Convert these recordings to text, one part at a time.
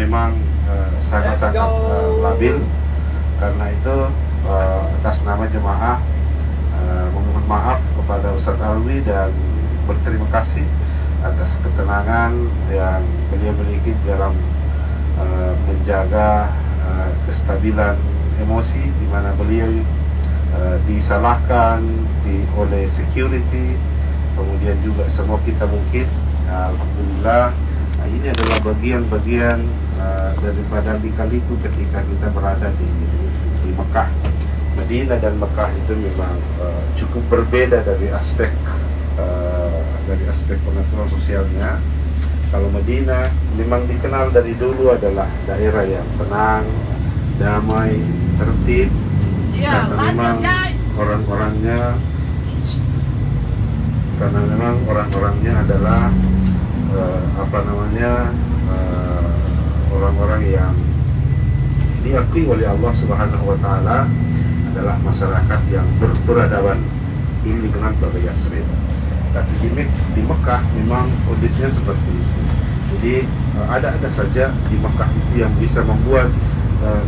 memang sangat-sangat labil. Karena itu atas nama jemaah memohon maaf kepada Ustadz Alwi dan berterima kasih atas ketenangan yang beliau miliki dalam menjaga kestabilan emosi, di mana beliau disalahkan oleh security, kemudian juga semua kita mungkin. Alhamdulillah, ini adalah bagian-bagian daripada lika-liku ketika kita berada di Mekah. Madinah dan Mekah itu memang cukup berbeda dari aspek pengaturan sosialnya. Kalau Madinah memang dikenal dari dulu adalah daerah yang tenang, damai, tertib, karena memang orang-orangnya adalah orang-orang yang diakui oleh Allah Subhanahu wa Ta'ala adalah masyarakat yang berperadaban. Ini dikenal sebagai Yasrib. Tapi di Mekah memang kondisinya seperti itu. Jadi ada saja di Mekah itu yang bisa membuat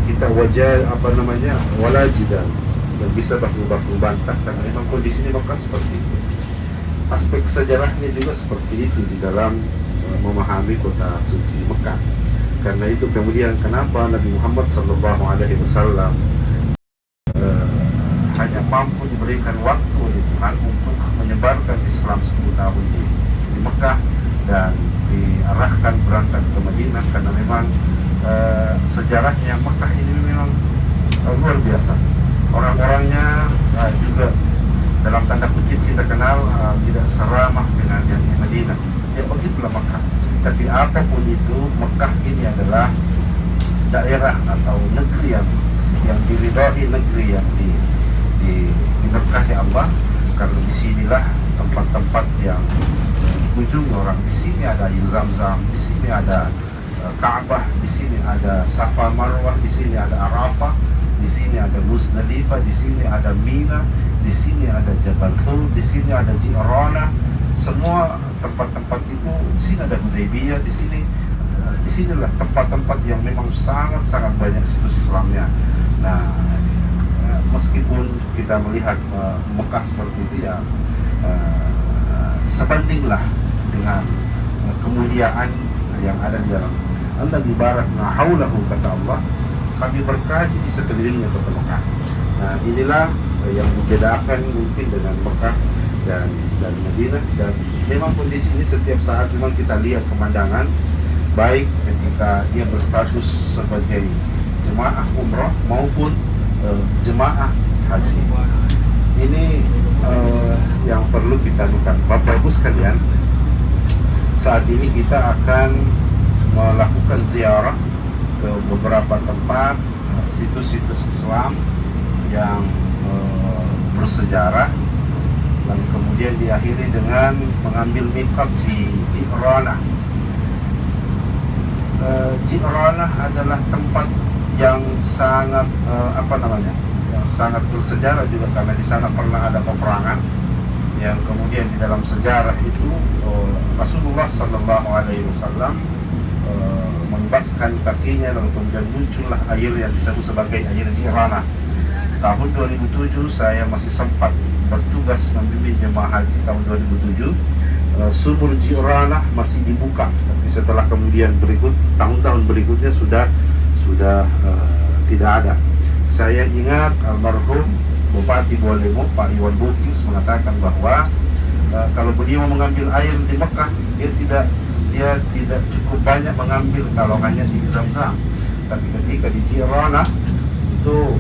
kita walajidan, dan bisa baku-baku bantah, karena memang kondisi di Mekah seperti itu. Aspek sejarahnya juga seperti itu di dalam memahami kota suci Mekah. Karena itu kemudian kenapa Nabi Muhammad SAW hanya mampu diberikan waktu oleh Tuhan untuk menyebarkan Islam 10 tahun di Mekah dan diarahkan berangkat ke Madinah, karena memang sejarahnya Mekah ini memang luar biasa. Orang-orangnya juga dalam tanda kutip kita kenal tidak seramah dengan yang di Madinah. Ya begitulah Mekah. Tapi apapun itu, Mekah ini adalah daerah atau negeri yang diridhai, negeri yang diberkahi Allah, karena disinilah tempat-tempat yang dikunjungi orang. Di sini ada air Zam-Zam, di sini ada Ka'bah, di sini ada Safa Marwah, di sini ada Arafah, di sini ada Musdalifah, di sini ada Mina, di sini ada Jabal Thur, di sini ada Ji'rana. Semua tempat-tempat itu, di sini ada Hudaybiyah, di sinilah tempat-tempat yang memang sangat-sangat banyak situs Islamnya. Nah, meskipun kita melihat Mekah seperti itu, ya sebandinglah dengan kemuliaan yang ada di dalam. Anda dibarakna haulahu, kata Allah, kami berkahi di sekelilingnya kota Mekah. Nah, inilah yang membedakan mungkin dengan Mekah dan Madinah. Dan memang kondisi ini setiap saat memang kita lihat pemandangan, baik ketika dia berstatus sebagai jemaah umrah maupun jemaah haji. Ini yang perlu kita lakukan, Bapak Ibu sekalian. Saat ini kita akan melakukan ziarah ke beberapa tempat situs-situs Islam yang bersejarah, dan kemudian diakhiri dengan mengambil miqat di Ji'rana. Ji'rana adalah tempat yang sangat yang sangat bersejarah juga, karena di sana pernah ada peperangan yang kemudian di dalam sejarah itu Rasulullah SAW membaskan kakinya, lalu kemudian muncullah air yang disebut sebagai air Ji'rana. Tahun 2007 saya masih sempat bertugas membimbing jemaah haji tahun 2007. Sumur Ji'rana masih dibuka, tapi setelah kemudian tahun-tahun berikutnya sudah tidak ada. Saya ingat almarhum Bupati Bualemo, Pak Iwan Bukis, mengatakan bahwa kalau beliau mengambil air di Mekah, dia tidak cukup banyak mengambil kalau hanya di Zam-Zam, tapi ketika di Ji'rana itu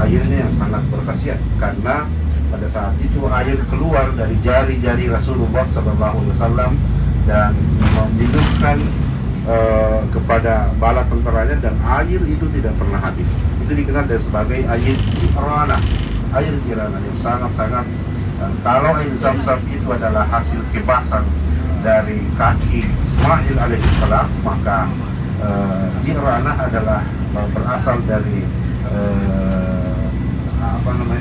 airnya yang sangat berkhasiat, karena pada saat itu air keluar dari jari-jari Rasulullah SAW dan meminumkan kepada bala tentaranya, dan air itu tidak pernah habis. Itu dikenal sebagai air Ji'rana. Air Ji'rana yang sangat-sangat, kalau air Zam-Zam itu adalah hasil kebasan dari kaki Ismail alaihissalam, maka Ji'rana adalah berasal dari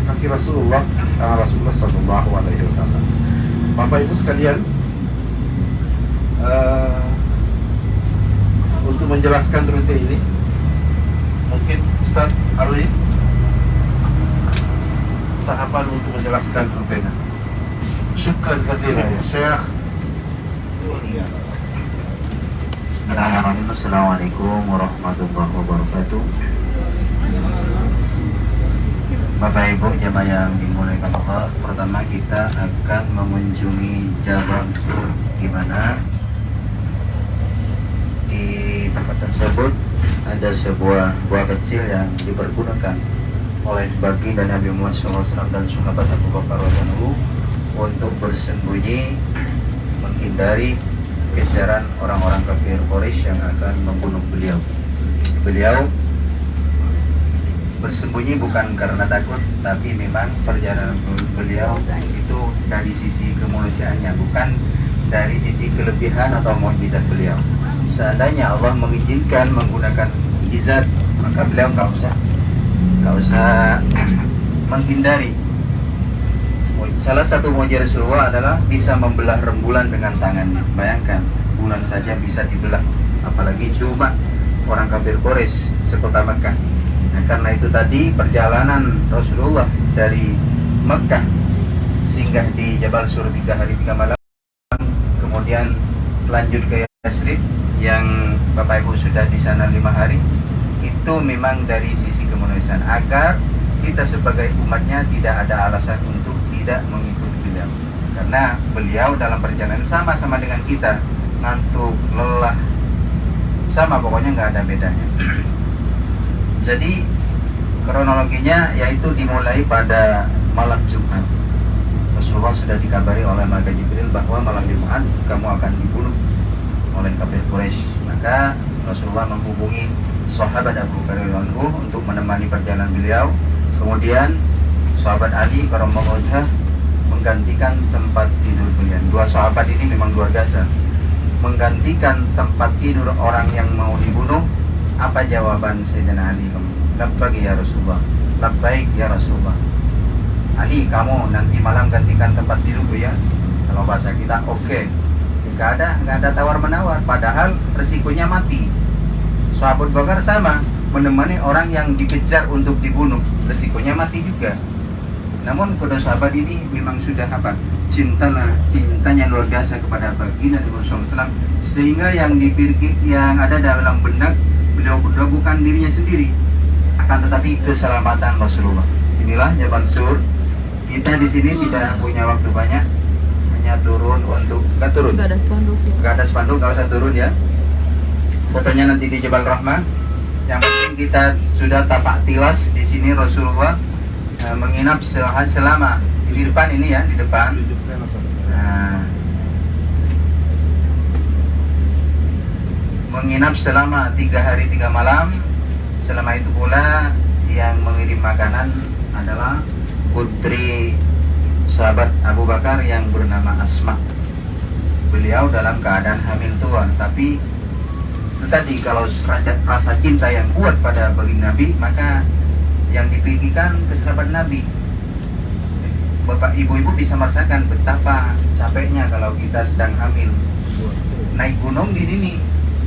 kaki Rasulullah SAW. Bapak Ibu sekalian, untuk untuk menjelaskan rute ini? Mungkin Ustaz Ali tahapan untuk menjelaskan rutenya. Syukran katsira ya Syekh. Bismillahirrahmanirrahim. Assalamualaikum warahmatullahi wabarakatuh. Bapak Ibu jamaah yang dimuliakan Allah, pertama kita akan mengunjungi Jabal Sur, di mana di tempat tersebut ada sebuah gua kecil yang dipergunakan oleh baginda Nabi Muhammad SAW dan sahabat Abu Bakar radhiyallahu untuk bersembunyi menghindari kejaran orang-orang kafir Quraisy yang akan membunuh beliau. Beliau bersembunyi bukan karena takut, tapi memang perjalanan beliau itu dari sisi kemanusiaannya, bukan dari sisi kelebihan atau mukjizat beliau. Seandainya Allah mengizinkan menggunakan mukjizat, maka beliau nggak usah menghindari. Salah satu mukjizat Rasulullah adalah bisa membelah rembulan dengan tangannya. Bayangkan, bulan saja bisa dibelah, apalagi cuma orang kafir Quraisy sekota Mekah. Nah, karena itu tadi perjalanan Rasulullah dari Mekah singgah di Jabal Sur 3 hari 3 malam, kemudian lanjut ke Yasrib yang Bapak Ibu sudah di sana 5 hari, itu memang dari sisi kemanusiaan, agar kita sebagai umatnya tidak ada alasan untuk tidak mengikuti beliau. Karena beliau dalam perjalanan sama-sama dengan kita, ngantuk, lelah, sama, pokoknya nggak ada bedanya. Jadi kronologinya yaitu dimulai pada malam Jumat. Rasulullah sudah dikabari oleh malaikat Jibril bahwa malam Jumat kamu akan dibunuh oleh kafir Quraisy. Maka Rasulullah menghubungi sahabat Abu Bakar radhiyallahu untuk menemani perjalanan beliau. Kemudian sahabat Ali karramallahu wajhah menggantikan tempat tidur beliau. Dua sahabat ini memang luar biasa, menggantikan tempat tidur orang yang mau dibunuh. Apa jawaban Sayyidina Ali? Labbaik ya Rasulullah. Labbaik ya Rasulullah. Ali, kamu nanti malam gantikan tempat tidur ya. Kalau bahasa kita oke. Nggak ada tawar menawar. Padahal resikonya mati. Sahabat Bakar sama, menemani orang yang dikejar untuk dibunuh, resikonya mati juga. Namun kedua sahabat ini memang sudah cintanya luar biasa kepada baginda Nabi Muhammad SAW, sehingga yang dipikir, yang ada dalam benak beliau berdua bukan dirinya sendiri, akan tetapi keselamatan Rasulullah. Inilah Jabal Sur. Kita di sini tidak punya waktu banyak, hanya turun untuk nggak ada spanduk ya. Nggak ada spanduk, nggak usah turun ya. Fotonya nanti di Jabal Rahmah. Yang penting kita sudah tapak tilas di sini Rasulullah menginap selama di depan ini ya, di depan. Nah, menginap selama 3 hari 3 malam. Selama itu pula yang mengirim makanan adalah putri sahabat Abu Bakar yang bernama Asma. Beliau dalam keadaan hamil tua, tapi itu tadi, kalau rasa cinta yang kuat pada baginda Nabi, maka yang dipikirkan kesabaran Nabi. Bapak ibu-ibu bisa merasakan betapa capeknya kalau kita sedang hamil. Naik gunung di sini,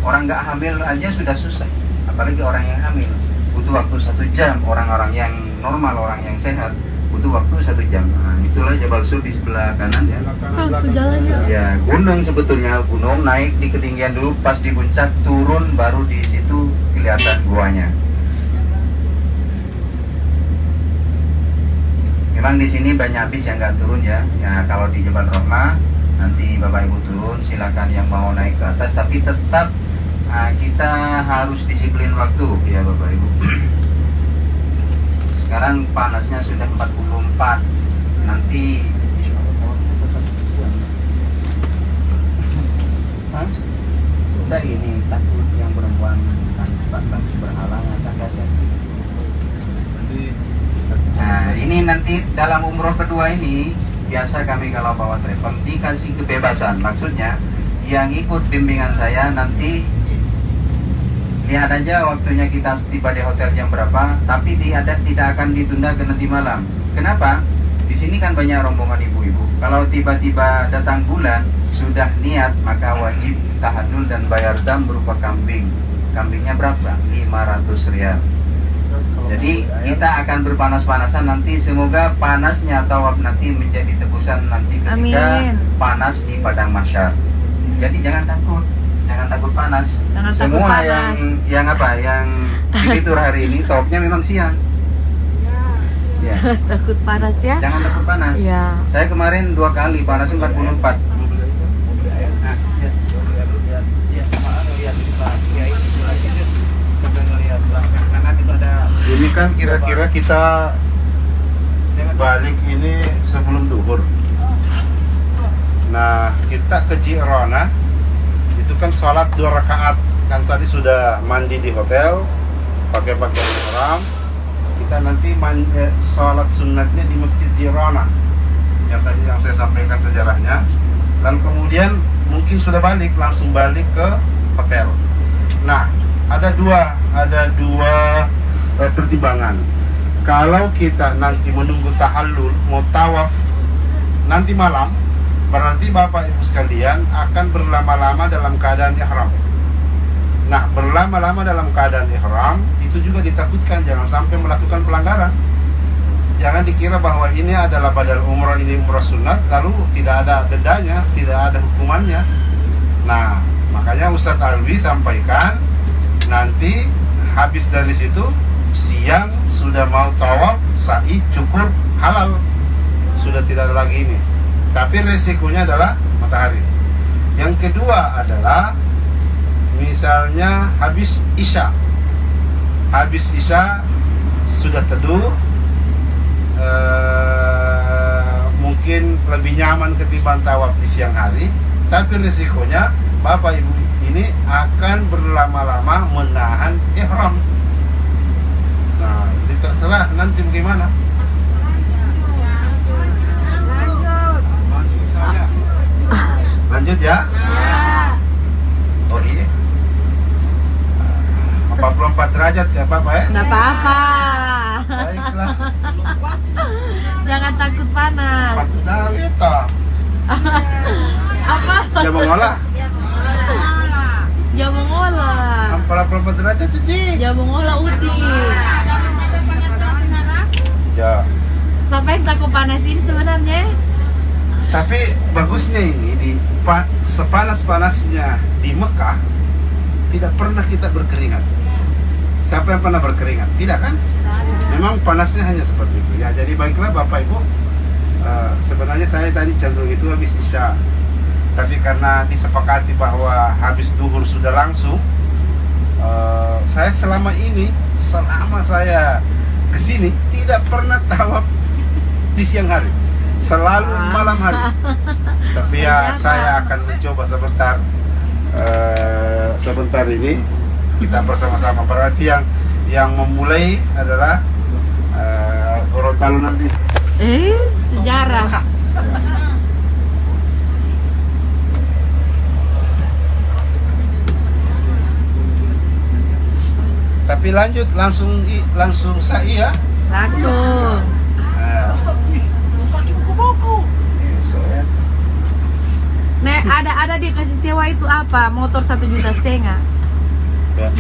orang nggak hamil aja sudah susah, apalagi orang yang hamil. Butuh waktu 1 jam. Orang-orang yang normal, orang yang sehat, butuh waktu 1 jam. Nah, itulah Jabal Sur di sebelah kanan ya. Ya, gunung sebetulnya, gunung naik di ketinggian dulu, pas di puncak turun, baru di situ kelihatan guanya. Memang di sini banyak bis yang nggak turun ya. Ya, kalau di Jabal Rahmah nanti Bapak Ibu turun, silakan yang mau naik ke atas, tapi tetap kita harus disiplin waktu ya Bapak Ibu. Sekarang panasnya sudah 44. Nanti sudah ini takut yang perempuan tanpa berhalangan kakak saya. Nah, ini nanti dalam umroh kedua ini biasa kami kalau bawa travel dikasih kebebasan. Maksudnya yang ikut bimbingan saya nanti lihat aja waktunya kita tiba di hotel jam berapa, tapi tidak akan ditunda ke nanti malam. Kenapa? Di sini kan banyak rombongan ibu-ibu. Kalau tiba-tiba datang bulan sudah niat, maka wajib tahallul dan bayar dam berupa kambing. kambingnya berapa? 500 rial. Jadi kita akan berpanas-panasan nanti, semoga panasnya tawaf nanti menjadi tebusan nanti ketika Amin. panas di padang mahsyar. Jadi jangan takut panas. Jangan Semua takut panas. yang tidur hari ini tawafnya memang siang. Ya, Takut panas ya? jangan takut panas. Ya. Saya kemarin 2 kali panas 44. Ini kan kira-kira kita balik ini sebelum duhur. Nah, kita ke Jirona itu kan sholat 2 rakaat. Kan tadi sudah mandi di hotel, pakai pakaian ihram. Kita nanti sholat sunatnya di Masjid Jirona. Yang tadi yang saya sampaikan sejarahnya. Lalu kemudian mungkin sudah balik, langsung balik ke hotel. Nah, ada dua pertimbangan. Kalau kita nanti menunggu tahallul, mau tawaf nanti malam, berarti Bapak Ibu sekalian akan berlama-lama dalam keadaan ihram. Nah, berlama-lama dalam keadaan ihram itu juga ditakutkan jangan sampai melakukan pelanggaran. Jangan dikira bahwa ini adalah badal umrah, ini umrah sunat, lalu tidak ada dendanya, tidak ada hukumannya. Nah, makanya Ustadz Alwi sampaikan nanti habis dari situ siang sudah mau tawaf, sa'i, cukur, halal, sudah tidak ada lagi ini. Tapi resikonya adalah matahari. Yang kedua adalah misalnya habis isya sudah teduh, mungkin lebih nyaman ketimbang tawaf di siang hari, tapi risikonya Bapak Ibu ini akan berlama-lama menahan ihram. Nah, ini terserah nanti bagaimana. Lanjut ya. Oh iya. 44 derajat ya Bapak ya? Nggak apa-apa. Baiklah. Jangan takut panas. 46 itu. Apa? Jangan ngolah. Jamu ngolah. 44 derajat ini. Jamu ngolah uti. Ya. Sampai takut panas ini sebenarnya. Tapi bagusnya ini sepanas-panasnya di Mekah tidak pernah kita berkeringat. Siapa yang pernah berkeringat? Tidak kan? Memang panasnya hanya seperti itu. Ya, jadi baiklah Bapak Ibu. Sebenarnya saya tadi cenderung itu habis isya. Tapi karena disepakati bahwa habis duhur sudah langsung, saya selama saya kesini tidak pernah tawaf di siang hari, selalu malam hari. Tapi ya saya akan mencoba sebentar ini kita bersama-sama. Berarti yang memulai adalah Gorontalo nanti. Sejarah. Tapi lanjut langsung sa'i ya. Langsung. Nek, ada dikasih sewa itu apa? Motor 1,5 juta. Ya.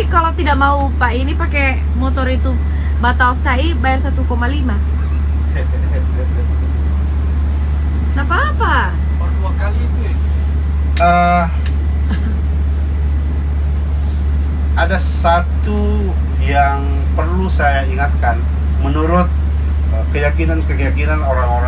Kalau tidak mau Pak ini pakai motor itu batal sa'i bayar 1,5. Nggak apa-apa. Ada satu yang perlu saya ingatkan menurut keyakinan orang-orang